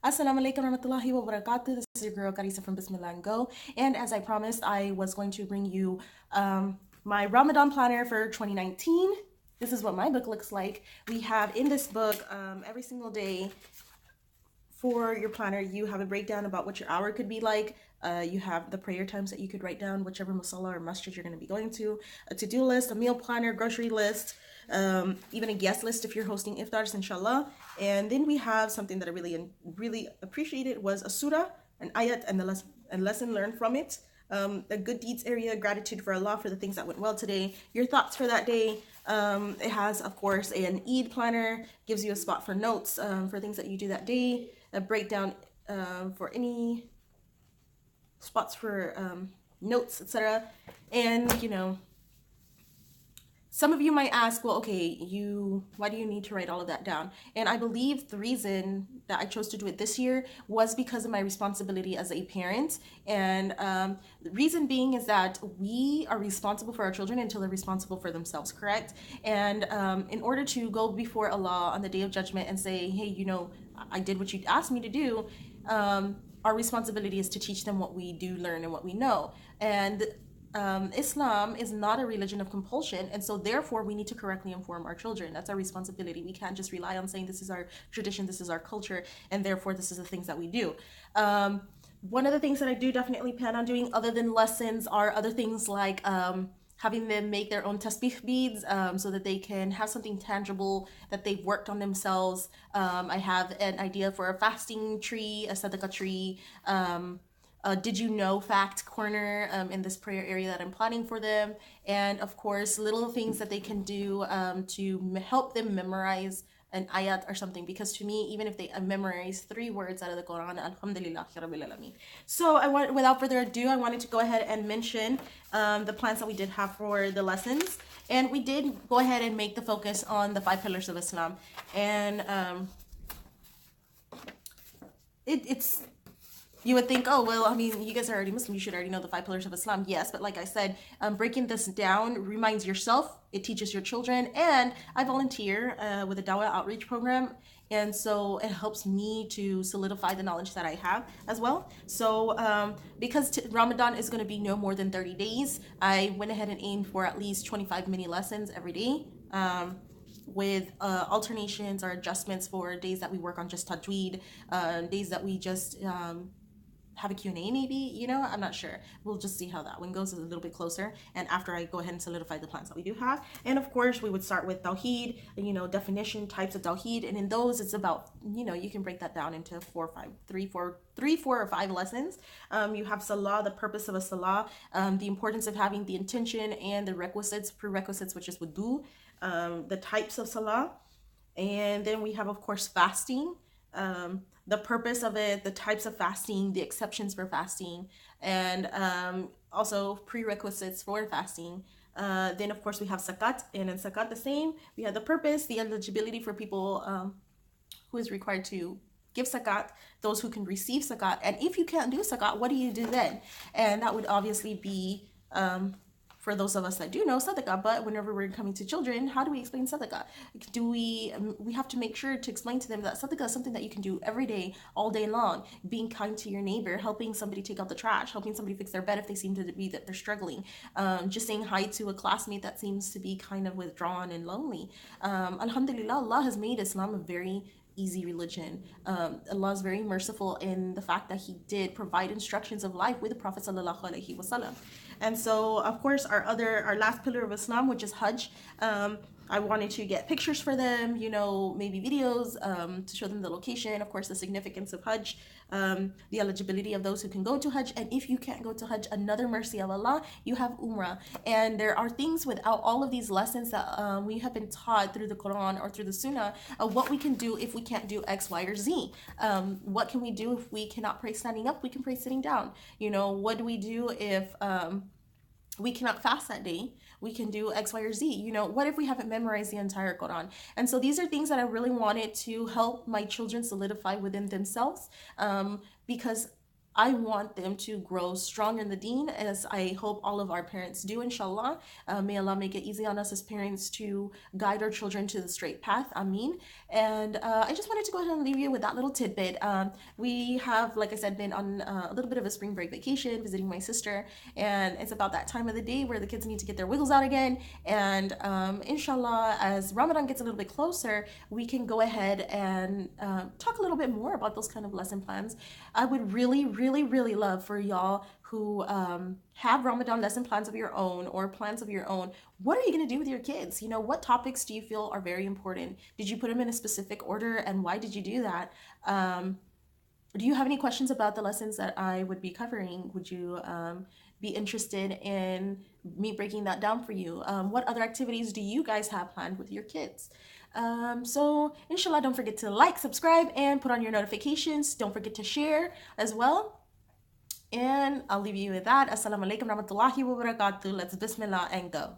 Assalamu alaikum warahmatullahi wabarakatuh. This is your girl Karisa from Bismillah and Go. And as I promised, I was going to bring you my Ramadan planner for 2019. This is what my book looks like. We have in this book every single day for your planner, you have a breakdown about what your hour could be like. You have the prayer times that you could write down, whichever musalla or masjid you're going to be going to, a to-do list, a meal planner, grocery list, even a guest list if you're hosting iftars, inshallah. And then we have something that I really appreciated was a surah, an ayat, and and lesson learned from it. A good deeds area, gratitude for Allah for the things that went well today, your thoughts for that day. It has, of course, an Eid planner, gives you a spot for notes for things that you do that day, a breakdown for any spots for notes, etc. And some of you might ask, well, okay, why do you need to write all of that down? And I believe the reason that I chose to do it this year was because of my responsibility as a parent. And the reason being is that we are responsible for our children until they're responsible for themselves, correct? And in order to go before Allah on the day of judgment and say, hey, I did what you asked me to do, our responsibility is to teach them what we do learn and what we know. And Islam is not a religion of compulsion, and so therefore we need to correctly inform our children. That's our responsibility. We can't just rely on saying this is our tradition, this is our culture, and therefore this is the things that we do. One of the things that I do definitely plan on doing other than lessons are other things like having them make their own tasbih beads so that they can have something tangible that they've worked on themselves. I have an idea for a fasting tree, a sadaqah tree, did you know fact corner in this prayer area that I'm planning for them. And of course, little things that they can do to help them memorize an ayat or something, because to me, even if they memorize 3 words out of the Quran, alhamdulillah rabbil alameen. So without further ado, I wanted to go ahead and mention the plans that we did have for the lessons. And we did go ahead and make the focus on the 5 pillars of Islam. And it's you would think, oh, well, I mean, you guys are already Muslim, you should already know the 5 pillars of Islam. Yes, but like I said, breaking this down reminds yourself, it teaches your children, and I volunteer with a Dawah outreach program, and so it helps me to solidify the knowledge that I have as well. So because Ramadan is going to be no more than 30 days, I went ahead and aimed for at least 25 mini lessons every day. With alternations or adjustments for days that we work on just tajweed, days that we just have a Q&A maybe, I'm not sure. We'll just see how that one goes a little bit closer, and after I go ahead and solidify the plans that we do have. And of course, we would start with Tawheed, definition, types of Tawheed, and in those, it's about, you can break that down into 4 or 5 lessons. You have Salah, the purpose of a Salah, the importance of having the intention and the prerequisites, which is wudu, the types of Salah, and then we have, of course, fasting, the purpose of it, the types of fasting, the exceptions for fasting, and also prerequisites for fasting. Then, of course, we have zakat, and in zakat the same. We have the purpose, the eligibility for people who is required to give zakat, those who can receive zakat, and if you can't do zakat, what do you do then? And that would obviously be for those of us that do know sadaqah, but whenever we're coming to children, how do we explain sadaqah? We have to make sure to explain to them that sadaqah is something that you can do every day, all day long. Being kind to your neighbor, helping somebody take out the trash, helping somebody fix their bed if they seem to be that they're struggling, just saying hi to a classmate that seems to be kind of withdrawn and lonely. Alhamdulillah, Allah has made Islam a very easy religion. Allah is very merciful in the fact that He did provide instructions of life with the Prophet sallallahu alaihi wasallam. And so, of course, our last pillar of Islam, which is Hajj, I wanted to get pictures for them, maybe videos to show them the location, of course, the significance of Hajj, the eligibility of those who can go to Hajj. And if you can't go to Hajj, another mercy of Allah, you have Umrah. And there are things without all of these lessons that we have been taught through the Quran or through the Sunnah of what we can do if we can't do X, Y, or Z. What can we do if we cannot pray standing up? We can pray sitting down. What do we do if we cannot fast that day? We can do X, Y, or Z. What if we haven't memorized the entire Quran? And so these are things that I really wanted to help my children solidify within themselves, because I want them to grow strong in the deen, as I hope all of our parents do, inshallah. May Allah make it easy on us as parents to guide our children to the straight path. Ameen. And I just wanted to go ahead and leave you with that little tidbit. We have, like I said, been on a little bit of a spring break vacation, visiting my sister, and it's about that time of the day where the kids need to get their wiggles out again. And inshallah, as Ramadan gets a little bit closer, we can go ahead and talk a little bit more about those kind of lesson plans. I would really, really, really love for y'all who have Ramadan lesson plans of your own or plans of your own. What are you going to do with your kids? You know, what topics do you feel are very important? Did you put them in a specific order, and why did you do that? Do you have any questions about the lessons that I would be covering? Would you be interested in me breaking that down for you? What other activities do you guys have planned with your kids? So inshallah, don't forget to like, subscribe, and put on your notifications. Don't forget to share as well. And I'll leave you with that. Assalamu alaikum warahmatullahi wabarakatuh. Let's bismillah and go.